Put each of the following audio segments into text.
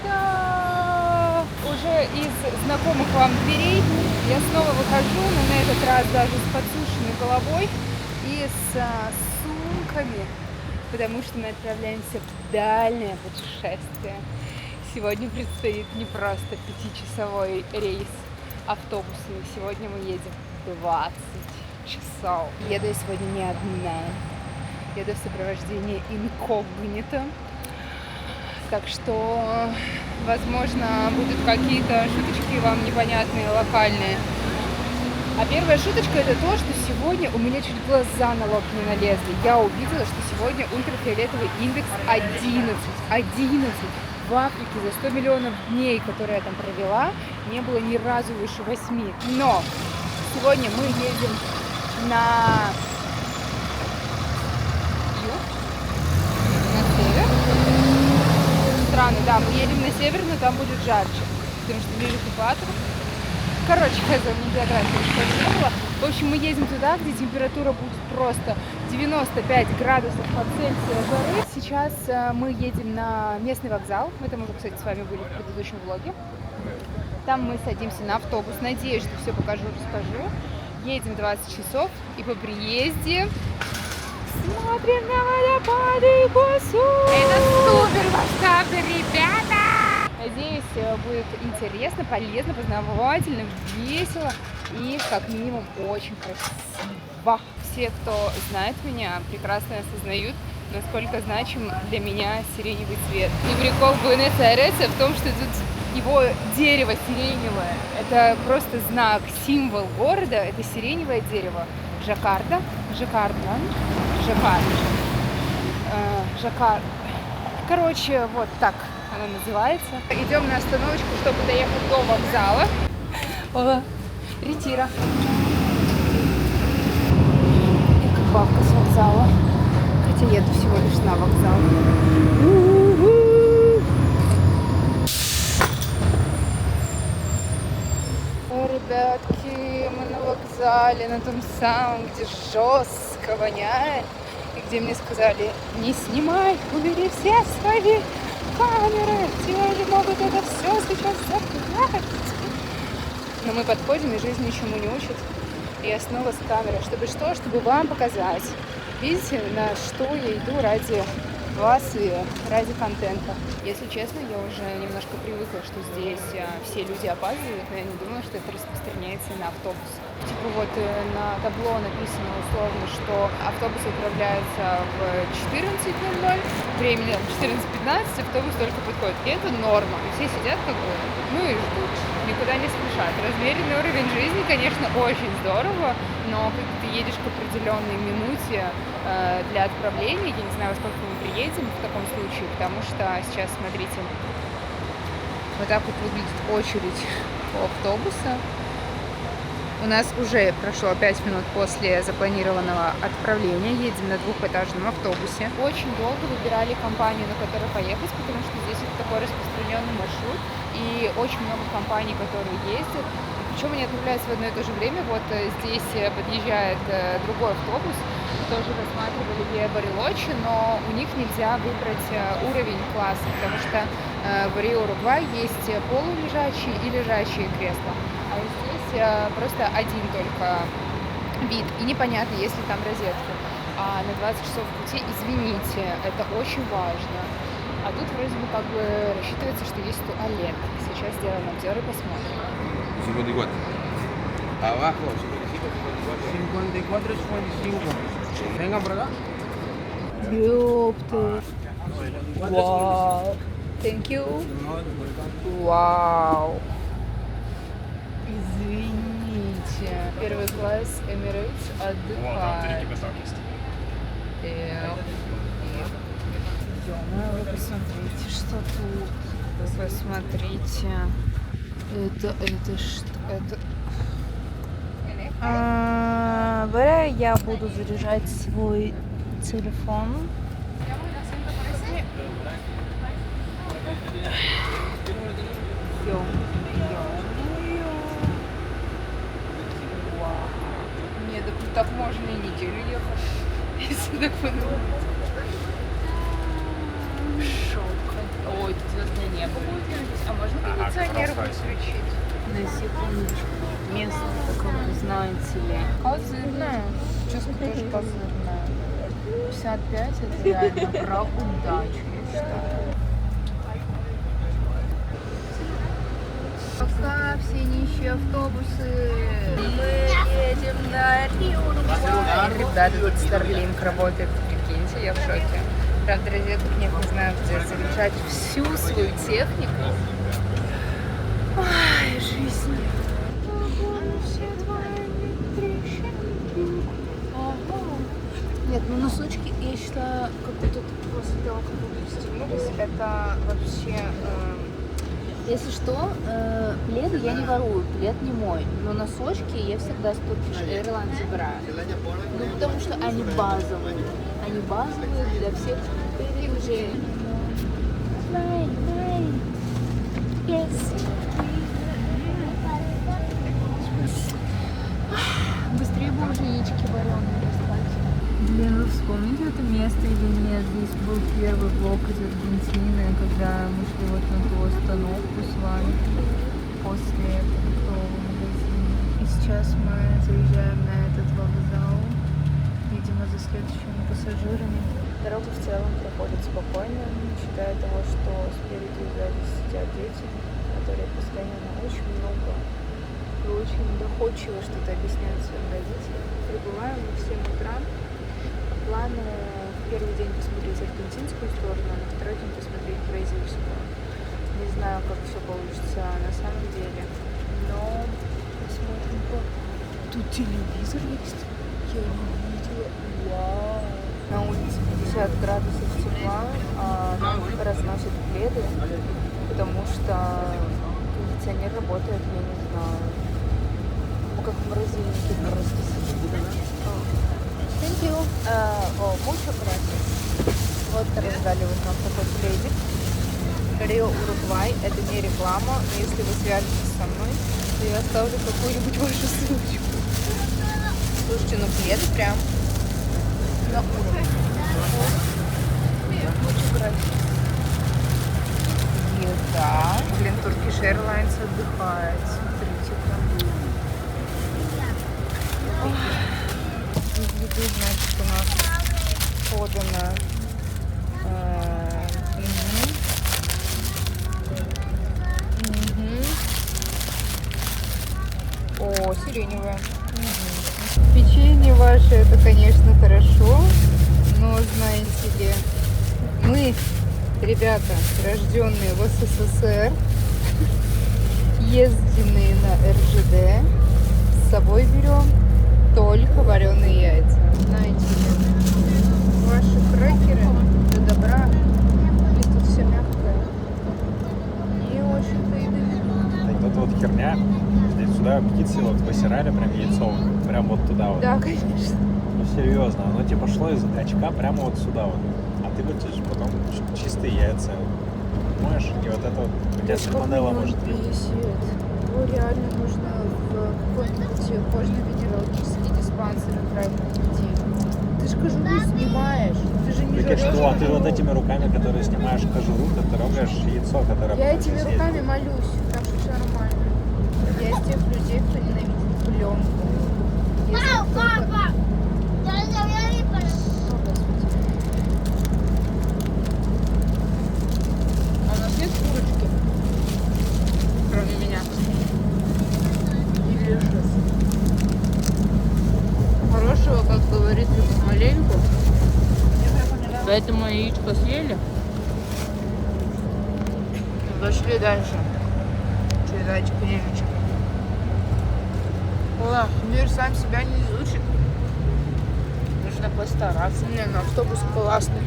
Та-да! Уже из знакомых вам дверей я снова выхожу, но на этот раз даже с подсушенной головой и с сумками, потому что мы отправляемся в дальнее путешествие. Сегодня предстоит не просто 5-часовой рейс автобусный, сегодня мы едем 20 часов. Еду я сегодня не одна, еду в сопровождении инкогнито. Так что, возможно, будут какие-то шуточки вам непонятные, локальные. А первая шуточка — это то, что сегодня у меня чуть глаза на лоб не налезли. Я увидела, что сегодня ультрафиолетовый индекс 11. 11. В Африке за 100 миллионов дней, которые я там провела, не было ни разу выше 8. Но сегодня мы едем на юг, на север. Страны, да, мы едем на север, но там будет жарче, потому что ближе к экватору. Короче, это не география, что не было. В общем, мы едем туда, где температура будет просто 95 градусов по Цельсию жары. Сейчас мы едем на местный вокзал. Мы там уже, кстати, с вами были в предыдущем влоге. Там мы садимся на автобус. Надеюсь, что все покажу, расскажу. Едем 20 часов, и по приезде смотрим на водопады Iguaçu. Это супер масштабно, ребята! Надеюсь, будет интересно, полезно, познавательно, весело и, как минимум, очень красиво. Все, кто знает меня, прекрасно осознают, насколько значим для меня сиреневый цвет. И прикол Буэнос-Айреса в том, что тут его дерево сиреневое. Это просто знак, символ города. Это сиреневое дерево. Жакарда. Короче, вот так она называется. Идем на остановочку, чтобы доехать до вокзала. О, Ретира. И как бабка с вокзала. Хотя еду всего лишь на вокзал. О, ребятки, мы на вокзале, на том самом, где жестко воняет. И где мне сказали: не снимай, убери все свои камеры, тебе же могут это все сейчас закласть. Но мы подходим, и жизнь ничему не учит. И я снова с камерой, чтобы вам показать. Видите, на что я иду ради вас и ради контента. Если честно, я уже немножко привыкла, что здесь все люди опаздывают, но я не думала, что это распространяется и на автобус. Типа вот на табло написано условно, что автобус отправляется в 14:00, времени 14:15, автобус только подходит. И это норма. И все сидят как бы, ну и ждут, никуда не спешат. Размеренный уровень жизни, конечно, очень здорово, но когда ты едешь к определенной минуте для отправления, я не знаю, во сколько мы приедем в таком случае, потому что сейчас, смотрите, вот так вот выглядит очередь у автобуса. У нас уже прошло 5 минут после запланированного отправления. Едем на двухэтажном автобусе. Очень долго выбирали компанию, на которую поехать, потому что здесь это такой распространенный маршрут. И очень много компаний, которые ездят. Причем они отправляются в одно и то же время. Вот здесь подъезжает другой автобус. Тоже рассматривали Виа Барилочи, но у них нельзя выбрать уровень класса, потому что в Рио Уругвай есть полулежачие и лежачие кресла. А здесь просто один только вид. И непонятно, есть ли там розетка. А на 20 часов пути, извините, это очень важно. А тут вроде бы как бы рассчитывается, что есть туалет. Сейчас сделаем обзор и посмотрим. 54. Abajo, 54, 55. Vengan por acá. Ёпта. Вау. Thank you. Вау. Извините. Первый класс Emirates отдыхает. Ё-моё, вы посмотрите, что тут. Вы посмотрите. Это что? Это... я буду заряжать свой телефон. Нет, так можно и неделю ехать, если так подумать. Шок. Ой, звездное небо будет. нервы включить. На секундочку. Место такое, знаете ли. Козырная. Честно, тоже козырная. 55 это реально про удачу, я считаю. Пока все нищие автобусы. Мы едем на Рио. Ребята, тут Starlink работает, прикиньте, я в шоке. Правда, розеток нет, не знаю, где заряжать всю свою технику. Ай, жизнь. Нет, ну носочки, я считаю, как будто после того, как вы пристегнулись, это вообще... Если что, пледы я не ворую, плед не мой, но носочки я всегда с Turkish Airlines забираю. Ну, потому что они базовые для всех передвижений. Быстрее бы уже яички вареные достать. Блин, вы вспомните это место или нет? Здесь был первый влог из Аргентины, когда мы шли вот на ту остановку с вами после продуктового магазина. И сейчас мы заезжаем на этот вокзал, видимо, за следующими пассажирами. Дорога в целом проходит спокойно, не считая того, что спереди и сзади сидят дети, которые постоянно очень много и очень доходчиво что-то объясняют своим родителям. Прибываем мы в 7 утра. Планы в первый день посмотреть аргентинскую сторону, а на второй день посмотреть бразильскую. Не знаю, как все получится на самом деле, но посмотрим. Тут телевизор есть. Я не видела. Вау. На улице 50 градусов тепла, а нам разносят пледы, потому что кондиционер работает, я не знаю. Мы как в морозильнике просто сидим. Thank you. Mucho gracias. Вот раздали вот нам такой пледик. Рио Уругвай. Это не реклама, но если вы свяжетесь со мной, то я оставлю какую-нибудь вашу ссылочку. Слушайте, ну пледы прям на уровне. Mucho gracias. Еда. Блин, Turkish Airlines отдыхает. Смотрите-ка. Из еды, значит, у нас подано О, сиреневое. Печенье ваше, это, конечно, хорошо, но, знаете ли, мы, ребята, рожденные в СССР, езденные на РЖД, с собой берем только вареные яйца. Знаете ли, ваши крекеры до добра, здесь тут все мягкое, не очень-то и доведут. Вот эта вот херня, здесь сюда птицы вот высирали прям яйцо, прям вот туда вот. Да, конечно. Ну серьезно, оно типа шло из очка прямо вот сюда вот. А ты вот потом чистые яйца моешь, и вот это вот у тебя сальмонелла может быть. Его реально нужно в какой-нибудь кожно-венерологический диспансер отправить детей. Ты же кожуру снимаешь, ты же не Так и жарешь что, а ты кожуру. вот этими руками, которые снимаешь кожуру, ты трогаешь яйцо, которое... Я потом этими здесь руками молюсь, так что все нормально. Я из тех людей, кто ненавидит пленку. Если кто-то... А у нас нет курочки? Кроме меня. Delicious. Хорошего, как говорится, помаленьку. Поэтому яичко съели. Пошли дальше. Чередачка, немножечко. Ох, мир сам себя не изучит. Нужно постараться. Не, ну автобус классный.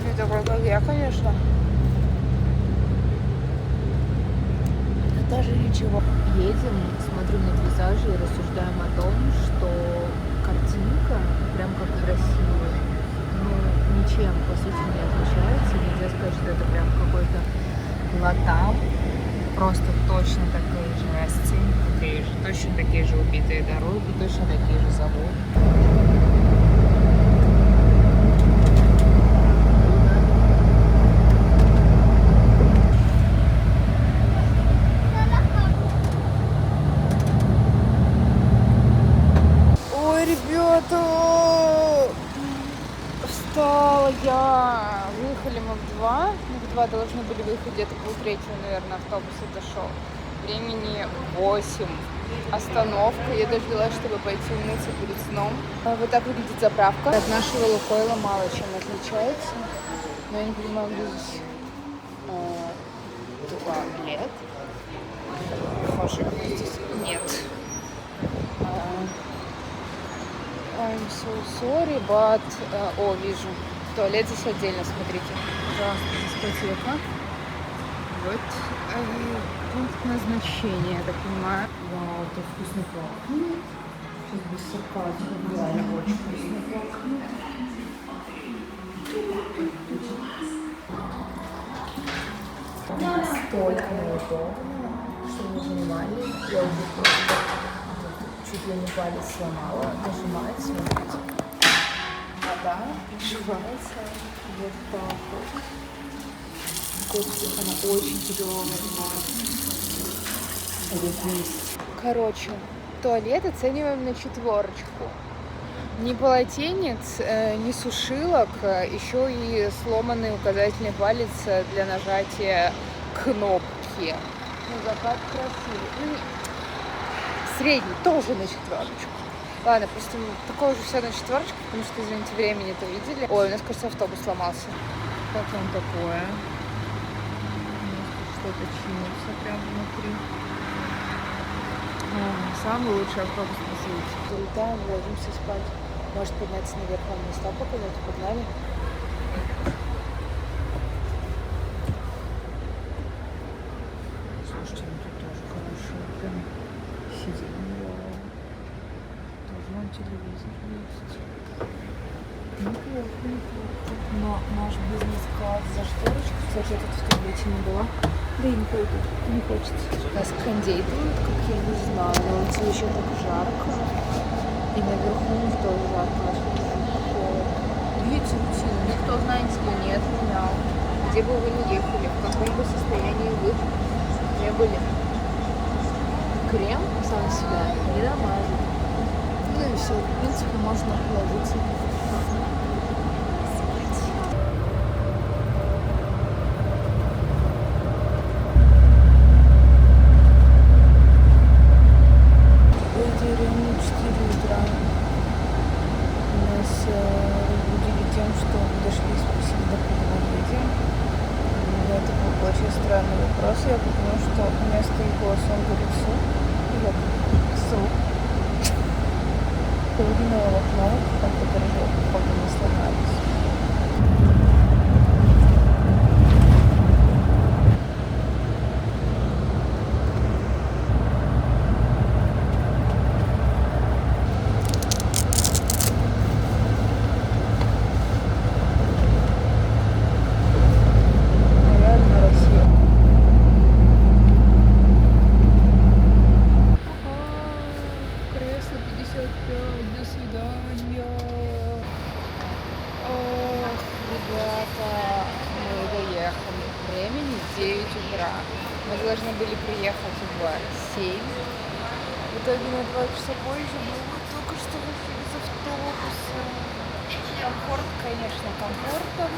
Не такой, как я, конечно. Но даже ничего. Едем, смотрим на пейзажи и рассуждаем о том, что картинка, прям как в России, ну, ничем, по сути, не отличается. Нельзя сказать, что это прям какой-то Латам. Просто точно такие же расценки, точно такие же убитые дороги, точно такие же заводы. 2. Мы в 2 должны были выехать, где-то полтретьего, наверное, автобус дошел. Времени 8. Остановка. Я дождалась, чтобы пойти умыться перед сном. Вот так выглядит заправка. От нашего Лукойла мало чем отличается. Но я не понимаю, где здесь туалет. Похоже, здесь нет. I'm so sorry, but... О, вижу. Туалет здесь отдельно, смотрите. Пожалуйста, дискотека. Вот пункт назначения, я так понимаю. Вау, это вкусно пахнет. Сейчас без сарказма. Реально очень вкусно пахнет. Настолько неудобно, что вы понимали. Я уже просто чуть ли не палец сломала. Нажимать, смотрите. Вода нажимается вот так вот. Господи, она очень тяжелая. Короче, туалет оцениваем на 4. Ни полотенец, ни сушилок, еще и сломанный указательный палец для нажатия кнопки. Ну, закат красивый. Средний тоже на 4. Ладно, просто такое же все на 4, потому что, извините, времени-то видели. Ой, у нас, кажется, автобус сломался. Как он такое? Что-то чинится прямо внутри. Самый лучший автобус на свете. Залетаем, ложимся спать. Может подняться наверх, вам места показать. Погнали. Слушайте, ну тут тоже хорошие прям сиденья. Тоже вон телевизор есть. Неплохо, неплохо. Но наш бизнес-класс за шторочку. Кстати, я тут в туалете не была. Да и не пойду, не хочется. У нас кондей будет, как я не знаю. На улице еще так жарко. И наверху тоже жарко. Видите, рутина. Никто, знаете ли, не отменял. Где бы вы ни ехали, в каком бы состоянии вы не были. Крем сам себя не намажет. Ну и все. В принципе, можно ложиться. Я потому что вместо его сон говорит суп. Я выглянула в окно, как батареи, пока не сломались. Времени 9 утра. Мы должны были приехать в 7. В итоге на 2 часа позже мы только что вышли из автобуса. Комфорт, конечно, комфортом.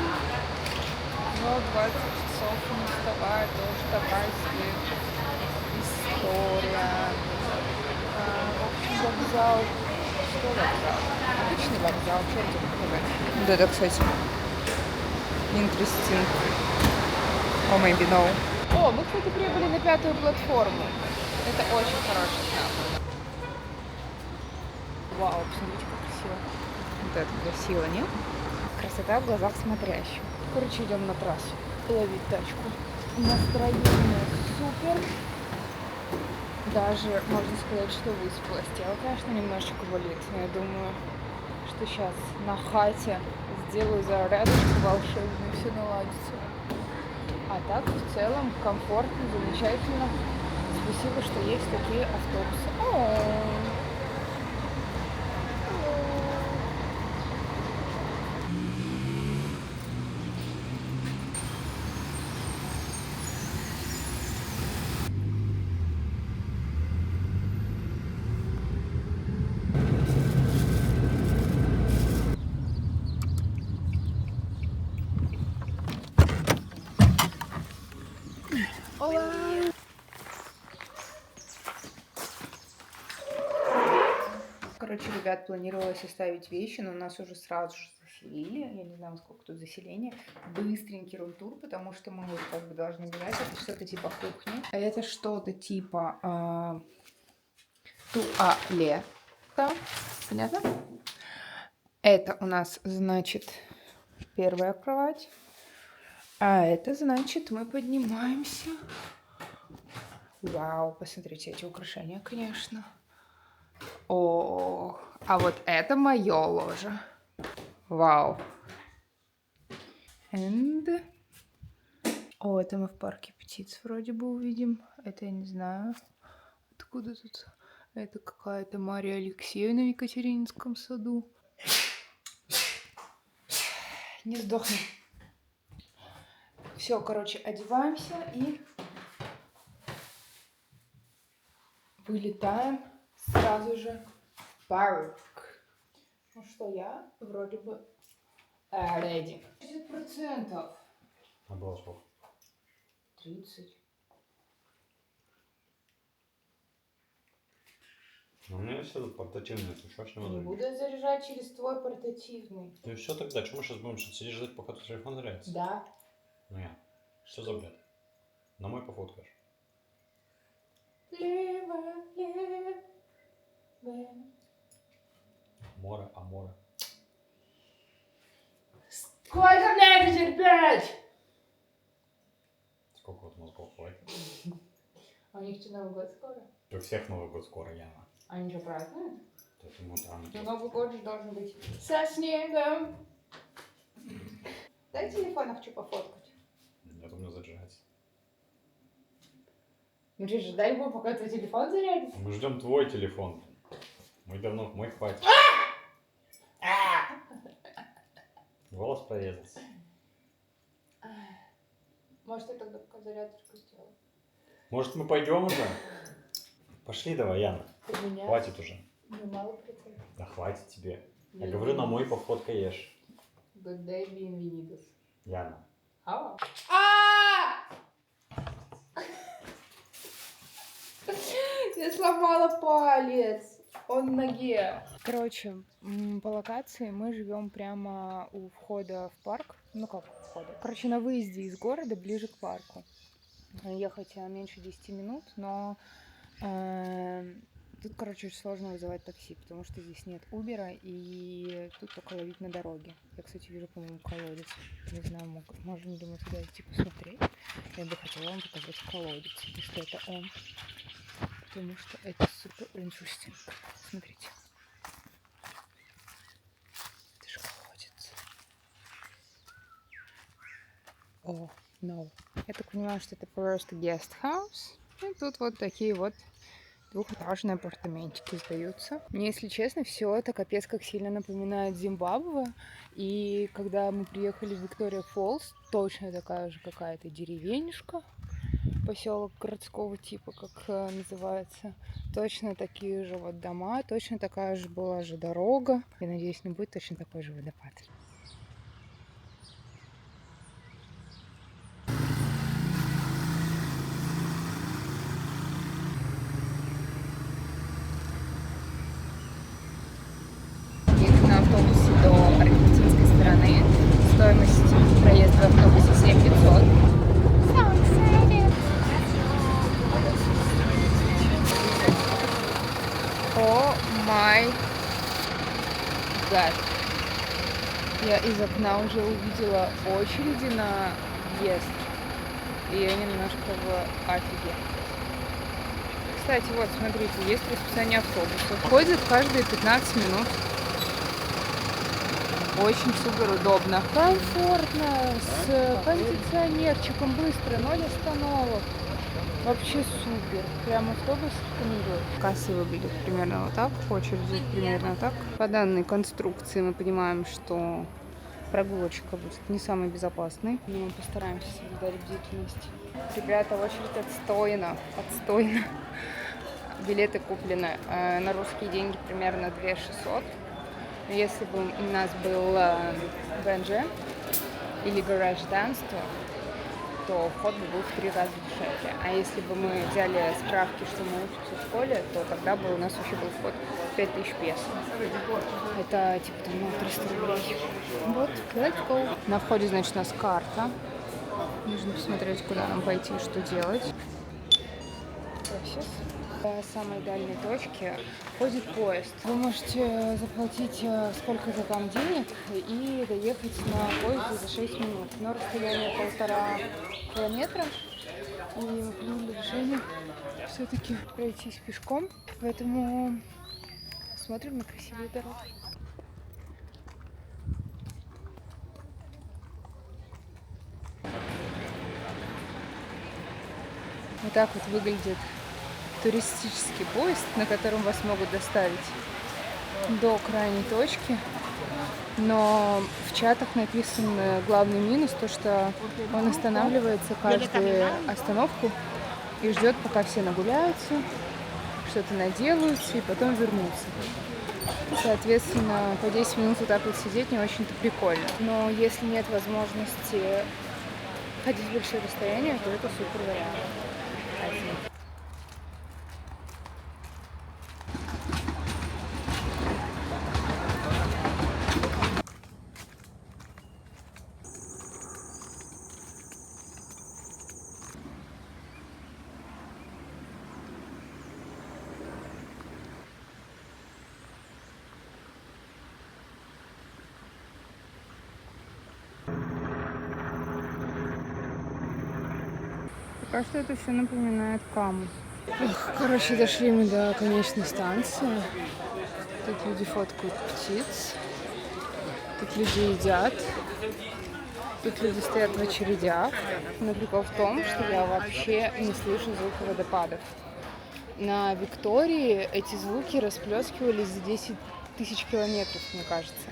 Но 20 часов не вставая тоже такая себе история. В общем, вокзал. Что вокзал? Обычный вокзал. Что это показать? Вот это, кстати, interesting. Oh, maybe no. О, мы, кстати, прибыли на 5-ю платформу. Это очень хороший знак. Вау, посмотрите, как красиво. Вот это красиво, нет? Красота в глазах смотрящих. Короче, идем на трассу ловить тачку. Настроение супер. Даже, можно сказать, что выспалась. Тело, конечно, немножечко болит, но я думаю, что сейчас на хате сделаю зарядочку волшебную, и все наладится. А так, в целом, комфортно, замечательно. Спасибо, что есть такие автобусы. Короче, ребят, планировалось оставить вещи, но нас уже сразу же заселили. Я не знаю, сколько тут заселения. Быстренький рум-тур, потому что мы вот как бы должны бежать. Это что-то типа кухни. А это что-то типа туалета. Понятно? Это у нас, значит, первая кровать. А это, значит, мы поднимаемся. Вау, посмотрите эти украшения, конечно. О, а вот это мое ложе. Вау. And... О, это мы в парке птиц вроде бы увидим. Это я не знаю. Откуда тут? Это какая-то Мария Алексеевна в Екатерининском саду. Не сдохни. Все, короче, одеваемся и вылетаем сразу же в парк. Ну что, я вроде бы ready. 30%. А было сколько? 30. Ну, у меня есть этот портативный, ты что, Не буду заряжать через твой портативный. Ну и все тогда, что мы сейчас будем сидеть ждать, пока твой телефон зарядится? Да. Ну я. Что за бред? На мой пофоткаешь. Лево, лево. Море, а море. Сколько мне это терпеть? Сколько вот мозгов хватит? А у них что, Новый год скоро? У всех Новый год скоро, Яна. Они что, празднуют? Поэтому там... Но Новый год же должен быть со снегом. Дай телефон, я хочу пофоткать. Нет, у меня заряжается. Ну что же, дай ему, пока твой телефон зарядится. Мы ждем твой телефон. Мой давно, мой хватит. Волос порезался. Может, я тогда пока зарядочку сделаю. Может, мы пойдем уже? Пошли давай, Яна. Ты меня? Хватит уже. Ну, мало процентов. Да хватит тебе. Я говорю, на мой пофоткаешь. Good day, bienvenidos. Яна. А! Я сломала палец. Он в ноге. Короче, по локации мы живем прямо у входа в парк. Ну как у входа? Короче, на выезде из города, ближе к парку. Ехать меньше 10 минут, но тут, короче, очень сложно вызывать такси, потому что здесь нет Убера, и тут только ловить на дороге. Я, кстати, вижу, по-моему, колодец. Не знаю, можем ли мы туда идти посмотреть. Я бы хотела вам показать колодец, и что это он. Потому что это супер интересting. Смотрите. Это же колодец. О, no. Я так понимаю, что это просто guest house. И тут вот такие вот двухэтажные апартаментики сдаются. Мне, если честно, все это капец как сильно напоминает Зимбабве. И когда мы приехали в Виктория Фоллс, точно такая же какая-то деревенюшка. Поселок городского типа, как называется. Точно такие же вот дома, точно такая же была же дорога. Я надеюсь, не будет точно такой же водопад. Едем на автобусе до аргентинской стороны. Стоимость проезда в автобусе 7500. О май гад. Я из окна уже увидела очереди на въезд. И я немножко в офиге. Кстати, вот, смотрите, есть расписание автобусов. Ходит каждые 15 минут. Очень супер удобно. Комфортно, с кондиционерчиком, быстро, 0 остановок. Вообще супер. Прям автобус рекомендую. Кассы выглядят примерно вот так, очередь примерно так. По данной конструкции мы понимаем, что прогулочка будет не самой безопасной. Но мы постараемся соблюдать бдительность. Ребята, очередь отстойна. Отстойна. Билеты куплены на русские деньги примерно 2600. Если бы у нас был БНЖ или гараж-данс, то то вход бы был в 3 раза дешевле. А если бы мы взяли справки, что мы учимся в школе, то тогда бы у нас вообще был вход 5000 песо. Это типа там, 300 рублей. Вот, let's go. На входе, значит, у нас карта. Нужно посмотреть, куда нам пойти, что делать. Сейчас. До самой дальней точки ходит поезд. Вы можете заплатить сколько-то там денег и доехать на поезде за 6 минут. Но расстояние 1,5 километра. И мы приняли решение все-таки пройтись пешком. Поэтому смотрим на красивые дороги. Вот так вот выглядит туристический поезд, на котором вас могут доставить до крайней точки. Но в чатах написан главный минус, то что он останавливается каждую остановку и ждет, пока все нагуляются, что-то наделаются и потом вернутся. Соответственно, по 10 минут вот так вот сидеть не очень-то прикольно. Но если нет возможности ходить большое расстояние, то это супер вариант. Пока что это все напоминает Каму. Короче, дошли мы до конечной станции. Тут люди фоткают птиц. Тут люди едят. Тут люди стоят в очередях. Но прикол в том, что я вообще не слышу звука водопадов. На Виктории эти звуки расплескивались за 10 тысяч километров, мне кажется.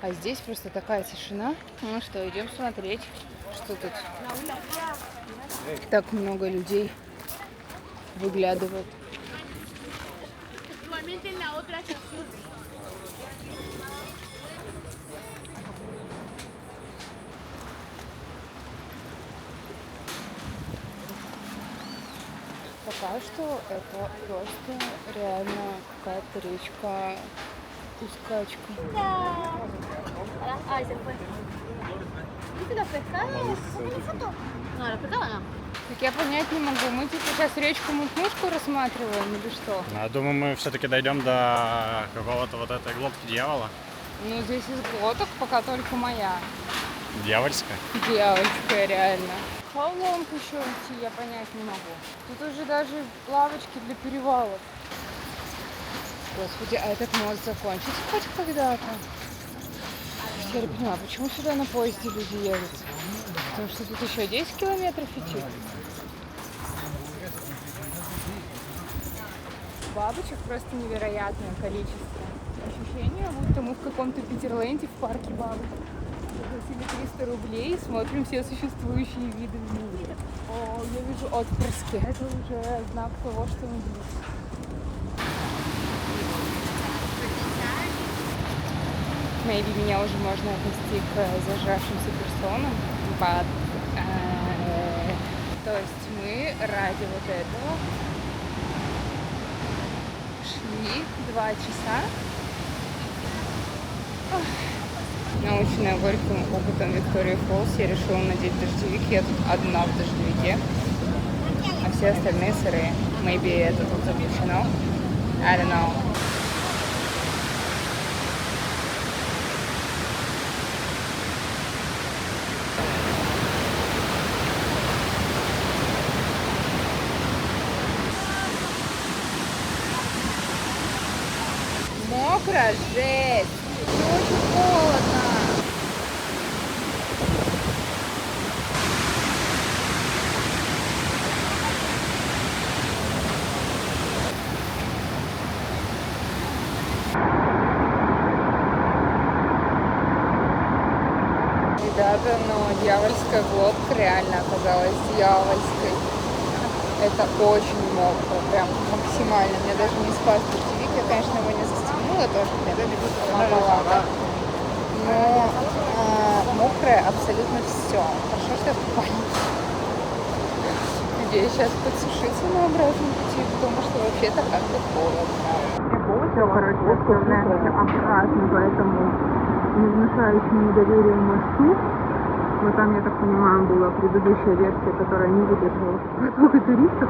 А здесь просто такая тишина. Ну что, идем смотреть, что тут. Так много людей выглядывают. Пока что это просто реально какая-то речка Пускачка. Ay, se fue. ¿Viste los pescados? No, los pescados no. Так я понять не могу. Мы типа сейчас речку Мутнушку рассматриваем или что? Я думаю, мы все-таки дойдем до какого-то вот этой глотки дьявола. Ну здесь из глоток пока только моя. Дьявольская. Дьявольская, реально. How long еще идти, я понять не могу. Тут уже даже лавочки для перевалов. Господи, а этот мост закончится хоть когда-то? Я не понимаю, почему сюда на поезде люди едут? Потому что тут еще 10 километров идти. Бабочек просто невероятное количество. Ощущение, будто мы в каком-то Питерленде в парке бабочек. Заплатили 300 рублей и смотрим все существующие виды в мире. О, я вижу отпрыски. Это уже знак того, что мы близко. Maybe меня уже можно отнести к зажравшимся персонам. То есть мы ради вот этого шли 2 часа. Научная горьким опытом Виктории Фоллс, я решила надеть дождевик. Я тут одна в дождевике, а все остальные сырые. Maybe это тут запрещено. I don't know. Мокро, жесть! Очень холодно! Ребята, но дьявольская глотка реально оказалась дьявольской. Это очень мокро, прям максимально. Мне даже не спас дождевик, я, конечно, его не застегнула тоже, маловато. Но мокрое абсолютно все. Хорошо, что я в купальнике. Надеюсь сейчас подсушиться на обратном пути, потому что вообще-то как-то холодно. Все, короче, отправляемся обратно по этому не внушающему недоверию мосту. Вот там, я так понимаю, была предыдущая версия, которая не выдержала потока туристов.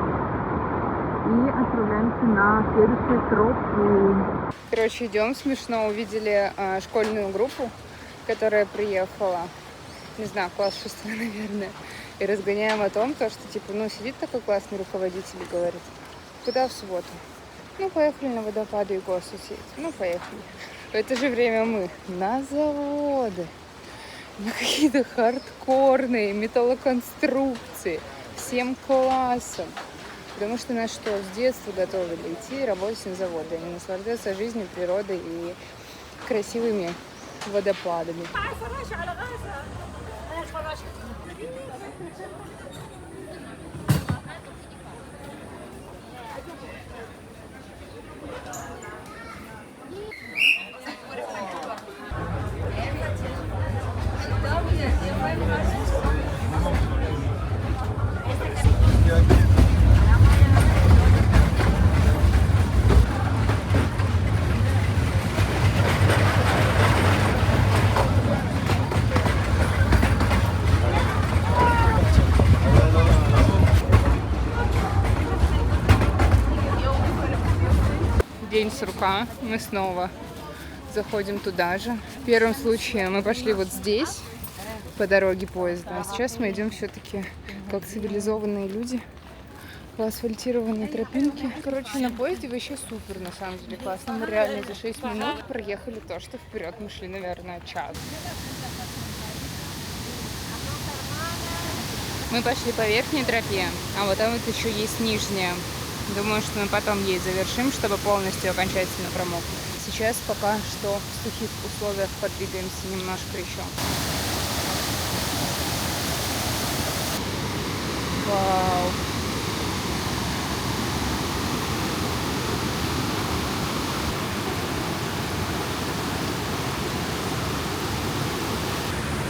И отправляемся на следующую тропу. Короче, идем смешно, увидели школьную группу, которая приехала, не знаю, класс 6, наверное, и разгоняем о том, то, что, типа, ну, сидит такой классный руководитель и говорит, куда в субботу? Ну, поехали на водопады и государственные. Ну, поехали. В это же время мы на заводы, на какие-то хардкорные металлоконструкции, всем классом. Потому что нас что, с детства готовили идти работать на заводы, а не наслаждаться жизнью, природой и красивыми водопадами. День сурка. Мы снова заходим туда же. В первом случае мы пошли вот здесь, по дороге поезда. А сейчас мы идем все-таки как цивилизованные люди по асфальтированной тропинке. Короче, на поезде вообще супер, на самом деле классно. Мы реально за 6 минут проехали то, что вперед мы шли, наверное, час. Мы пошли по верхней тропе, а вот там вот еще есть нижняя. Думаю, что мы потом ей завершим, чтобы полностью окончательно промокнуть. Сейчас пока что в сухих условиях подвигаемся немножко еще. Вау!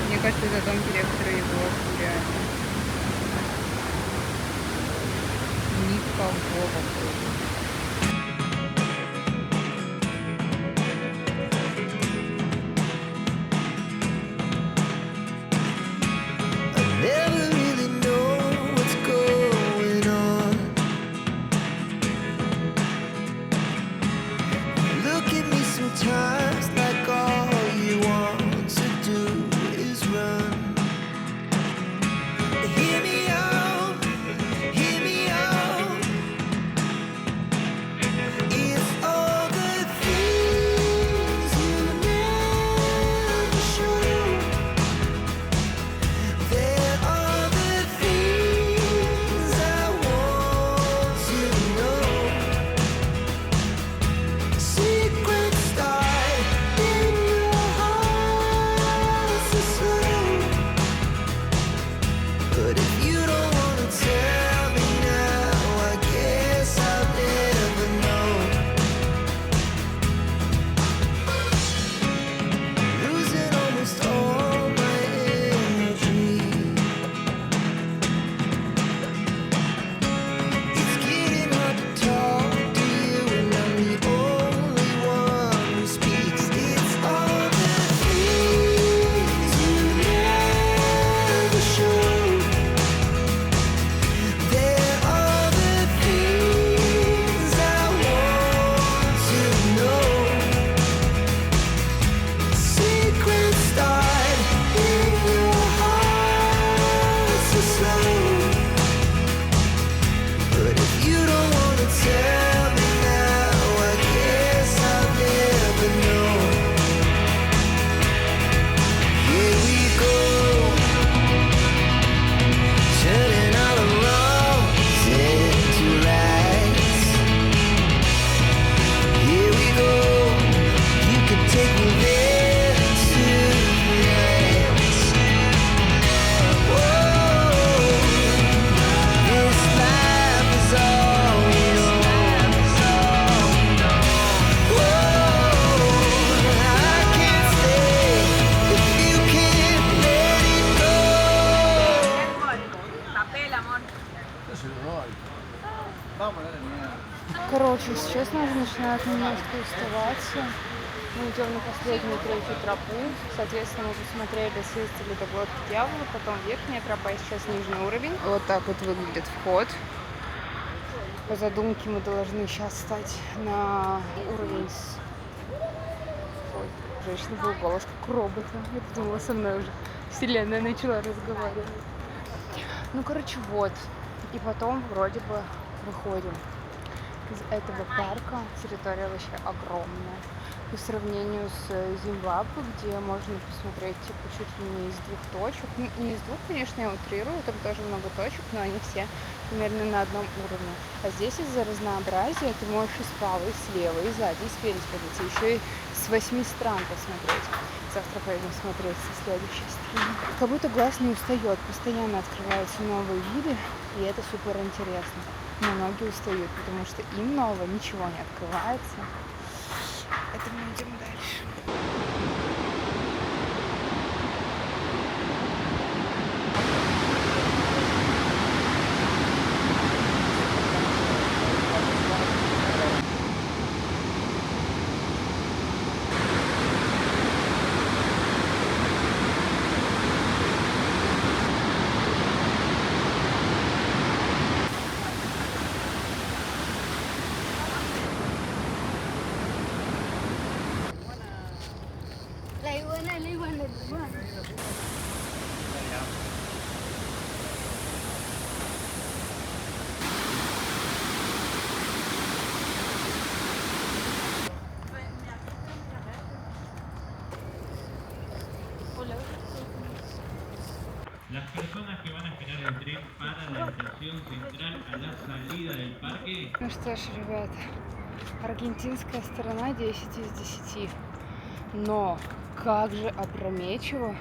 Мне кажется, это дом директора Егорки, реально. Никого вокруг. Короче, сейчас уже начинают немножко уставаться. Мы идем на последнюю третью тропу. Соответственно, мы посмотрели, съездили до глотки дьявола, потом верхняя тропа, и сейчас нижний уровень. Вот так вот выглядит вход. По задумке мы должны сейчас стать на уровень с... Ой, женщина была голос как у робота. Я подумала, со мной уже вселенная начала разговаривать. Ну, короче, вот. И потом вроде бы выходим из этого парка. Территория вообще огромная. По сравнению с Зимбабве, где можно посмотреть типа чуть ли не из двух точек. Ну, не из двух, конечно, я утрирую, там тоже много точек, но они все примерно на одном уровне. А здесь из-за разнообразия ты можешь и справа, и слева, и сзади, и спереди ходить, и еще и с 8 стран посмотреть. Завтра поедем смотреть со следующей страны. Как будто глаз не устает, постоянно открываются новые виды, и это супер интересно. Но многие устают, потому что им нового ничего не открывается. Это мы идем дальше. La iguana. Las personas que van a esperar el tren para la estación central a la salida del parque. Ну что ж, ребята, аргентинская сторона 10 из 10. Но как же опрометчиво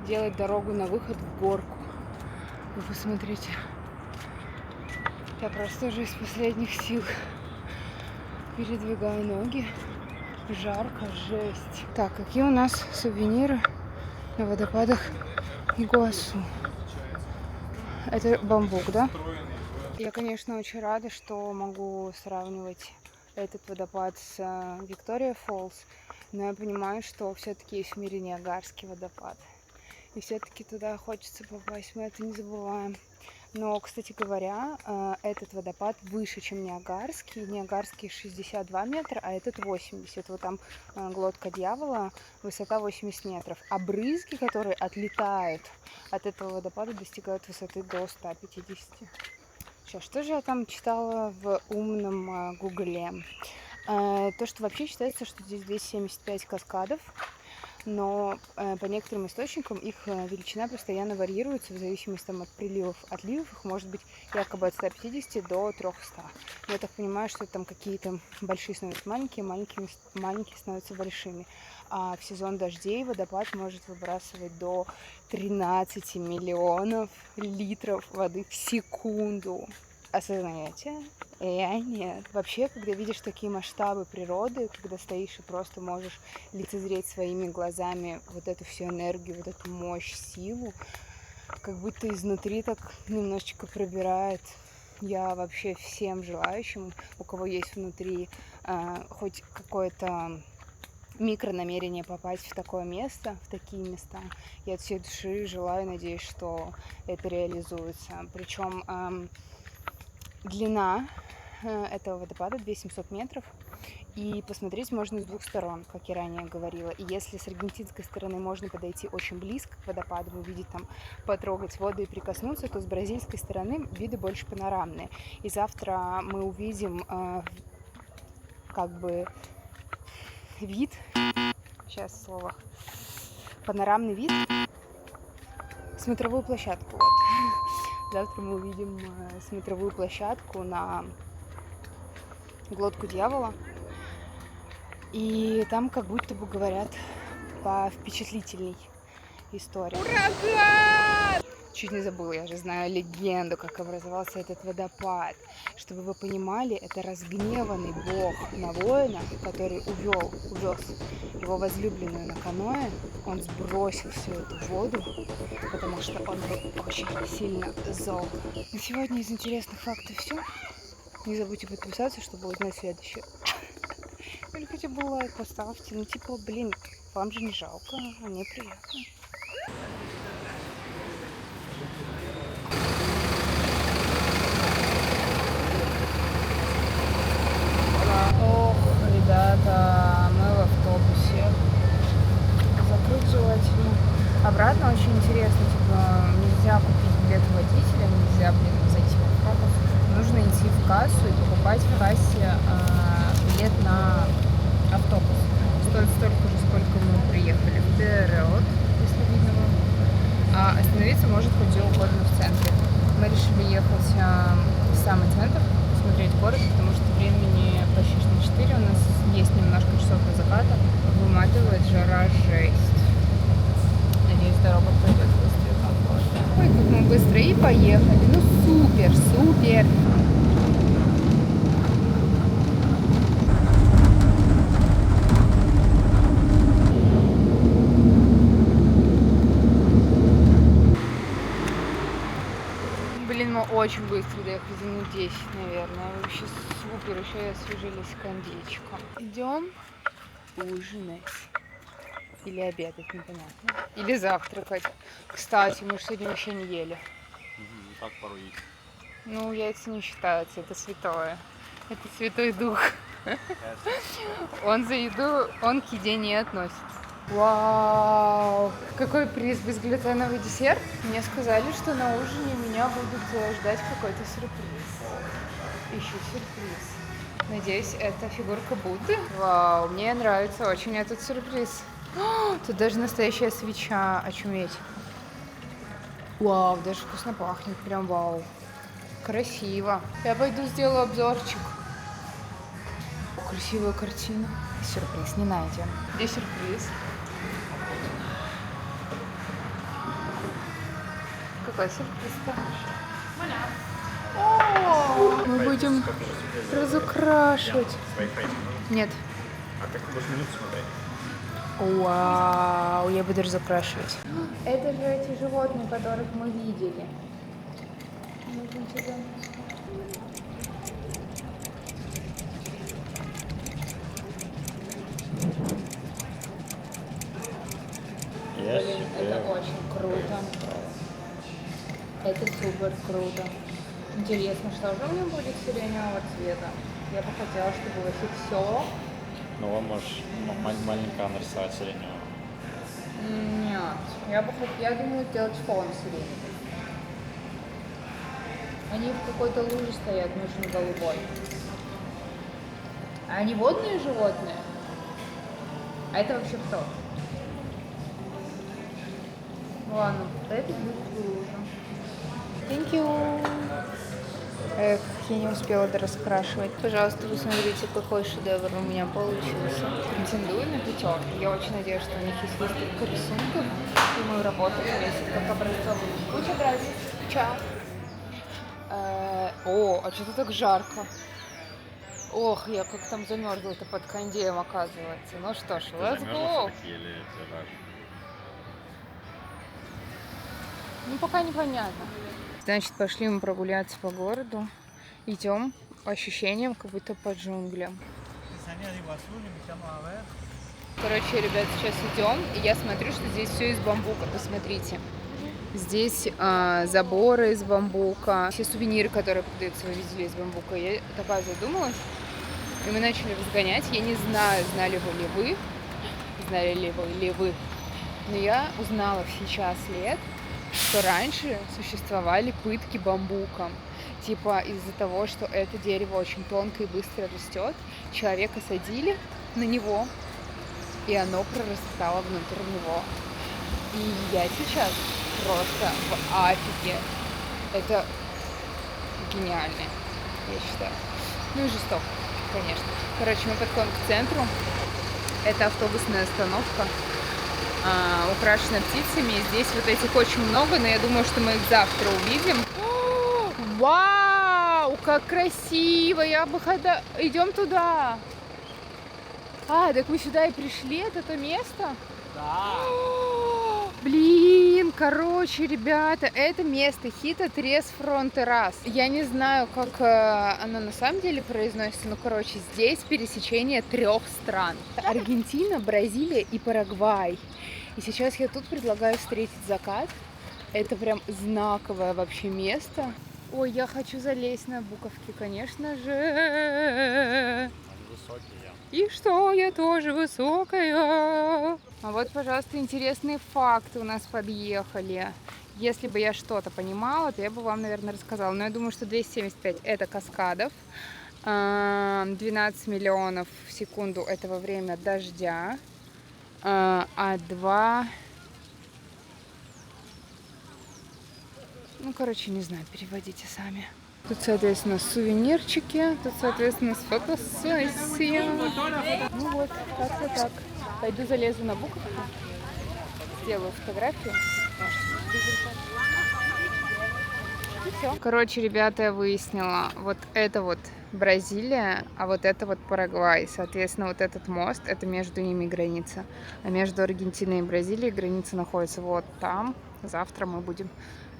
делать дорогу на выход в горку. Вы посмотрите. Я просто уже из последних сил передвигаю ноги. Жарко, жесть. Так, какие у нас сувениры на водопадах Игуасу? Это бамбук, да? Я, конечно, очень рада, что могу сравнивать этот водопад с Виктория Фоллс, но я понимаю, что все-таки есть в мире Ниагарский водопад. И все-таки туда хочется попасть, мы это не забываем. Но, кстати говоря, этот водопад выше, чем Ниагарский. Ниагарский 62 метра, а этот 80. Вот там глотка дьявола, высота 80 метров. А брызги, которые отлетают от этого водопада, достигают высоты до 150. Сейчас, что же я там читала в умном гугле? То, что вообще считается, что здесь 275 каскадов. Но по некоторым источникам их величина постоянно варьируется в зависимости там, от приливов, отливов. Их может быть якобы от 150 до 300. Я так понимаю, что там какие-то большие становятся маленькие, маленькие становятся большими. А в сезон дождей водопад может выбрасывать до 13 миллионов литров воды в секунду. Осознаете? Я нет. Вообще, когда видишь такие масштабы природы, когда стоишь и просто можешь лицезреть своими глазами вот эту всю энергию, вот эту мощь, силу, как будто изнутри так немножечко пробирает. Я вообще всем желающим, у кого есть внутри хоть какое-то микронамерение попасть в такое место, в такие места, я от всей души желаю, надеюсь, что это реализуется. Причем длина этого водопада 2700 метров, и посмотреть можно с двух сторон, как я ранее говорила. И если с аргентинской стороны можно подойти очень близко к водопаду, увидеть там, потрогать воду и прикоснуться, то с бразильской стороны виды больше панорамные. И завтра мы увидим как бы вид, сейчас слово, панорамный вид, смотровую площадку. Вот. Завтра мы увидим смотровую площадку на глотку дьявола. И там как будто бы говорят по впечатлительней истории. Ураган! чуть не забыла, я же знаю легенду, как образовался этот водопад. Чтобы вы понимали, это разгневанный бог на воина, который увез его возлюбленную на каноэ. Он сбросил всю эту воду, потому что он был очень сильно зол. На сегодня из интересных фактов все. Не забудьте подписаться, чтобы узнать следующее. Или хотя бы лайк поставьте. Ну типа, блин, вам же не жалко, а мне приятно. Ох, ребята, мы в автобусе. Закрыть желательно. Обратно очень интересно, типа, нельзя купить билет водителя, нельзя, зайти в автобус. Нужно идти в кассу и покупать в кассе билет на автобус. Стоит столько же, сколько мы приехали вперед, если видно вам. А остановиться может хоть где угодно в центре. Мы решили ехать в самый центр, смотреть город, потому что времени почти что 4, у нас есть немножко часов до заката. Выматывает жара, жесть. Надеюсь, дорога пройдет быстро и комфортно. Ой, как мы быстро и поехали. Ну супер, супер. Блин, мы очень быстро доехали, за минут 10, наверное. Вообще супер, еще и освежились кондичком. Идем ужинать. Или обедать, непонятно. Или завтракать. Кстати, мы же сегодня вообще не ели. Так порой есть. Ну, яйца не считаются, это святое. Это Святой Дух. Он за еду, он к еде не относится. Вау! Какой приз, безглютеновый десерт? Мне сказали, что на ужине меня будут ждать какой-то сюрприз. Ищу сюрприз. Надеюсь, это фигурка Будды. Вау, мне нравится очень этот сюрприз. О, тут даже настоящая свеча, очуметь. Вау, даже вкусно пахнет, прям вау. Красиво. Я пойду сделаю обзорчик. Красивая картина. Сюрприз не найден. Где сюрприз? Какой сюрприз-то? О, мы будем разукрашивать. Нет. А как ты будешь минуту смотреть? Вау, я буду разукрашивать. Это же эти животные, которых мы видели. Нужно сюда. Блин, это очень круто. Это супер круто. Интересно, что же у меня будет сиреневого цвета? Я бы хотела, чтобы вообще все. Ну, вот можешь маленько нарисовать сиреневого. Нет, я думаю сделать фон сиреневый. Они в какой-то луже стоят, нужен голубой. А они водные животные? А это вообще кто? Ладно, это будет лужа. Thank you. Эх, я не успела дораскрашивать. Пожалуйста, вы смотрите, какой шедевр у меня получился. Претендую на пятерку. Я очень надеюсь, что у них есть выставка рисунков, и мою работу повесят как образцовую. Куча грязи. Чао. О, а что-то так жарко. Ох, я как там замерзла-то под кондеем, оказывается. Ну что ж, let's go. Ну, пока непонятно. Значит, пошли мы прогуляться по городу. Идем по ощущениям, как будто по джунглям. Короче, ребят, сейчас идем, и я смотрю, что здесь все из бамбука. Посмотрите. Здесь заборы из бамбука. Все сувениры, которые продаются, вы видели, из бамбука. Я такая задумалась. И мы начали разгонять. Я не знаю, знали ли вы, но я узнала в сейчас лет, что раньше существовали пытки бамбуком. Типа из-за того, что это дерево очень тонко и быстро растет, человека садили на него, и оно прорастало внутрь него. И я сейчас просто в афиге. Это гениально, я считаю. Ну и жестоко, конечно. Короче, мы подходим к центру. Это автобусная остановка. украшена птицами. Здесь вот этих очень много, но я думаю, что мы их завтра увидим. Вау, как красиво! Я бы хотела... Идем туда. Так мы сюда и пришли, это то место? Да. Блин, короче, ребята, это место Хита Трес Фронтерас. Я не знаю, как оно на самом деле произносится, но, короче, здесь пересечение 3 стран. Аргентина, Бразилия и Парагвай. И сейчас я тут предлагаю встретить закат. Это прям знаковое вообще место. Ой, я хочу залезть на буковки, конечно же. И что, я тоже высокая. А вот, пожалуйста, интересные факты у нас подъехали. Если бы я что-то понимала, то я бы вам, наверное, рассказала. Но я думаю, что 275 это каскадов. 12 миллионов в секунду это во время дождя. А 2... Ну, короче, не знаю, переводите сами. Тут, соответственно, сувенирчики, тут, соответственно, фотосессия. Ну вот, как-то так. Пойду залезу на буковку, сделаю фотографию. И все. Короче, ребята, я выяснила, вот это вот Бразилия, а вот это вот Парагвай. Соответственно, вот этот мост, это между ними граница. А между Аргентиной и Бразилией граница находится вот там. Завтра мы будем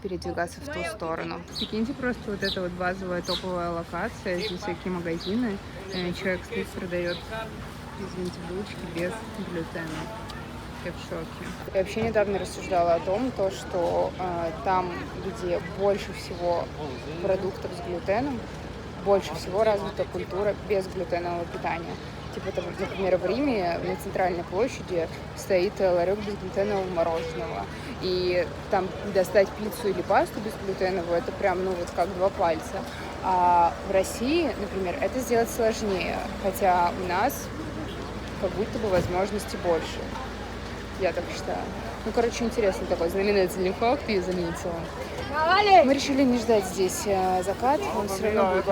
передвигаться в ту сторону. Прикиньте, просто вот это вот базовая топовая локация, здесь всякие магазины. Человек стоит, продает, извините, булочки без глютена. Я в шоке. Я вообще недавно рассуждала о том, что там, где больше всего продуктов с глютеном, больше всего развита культура безглютенового питания. Типа, там, например, в Риме на центральной площади стоит ларек безглютенового мороженого. И там достать пиццу или пасту безглютеновую, это прям, ну, вот как 2 пальца. А в России, например, это сделать сложнее. Хотя у нас как будто бы возможностей больше. Я так считаю. Ну, короче, интересный такой знаменательный факт и заметила. Мы решили не ждать здесь закат. Он все равно будет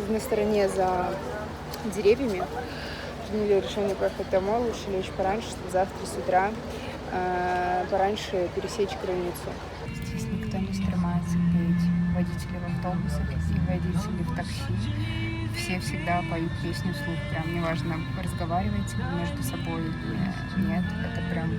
на стороне за деревьями. Приняли решение поехать домой, лучше лечь пораньше, чтобы завтра с утра пораньше пересечь границу. Здесь никто не стремается петь. Водители в автобусах и водители в такси. Все всегда поют песню вслух. Прям неважно, разговариваете вы между собой или нет. Это прям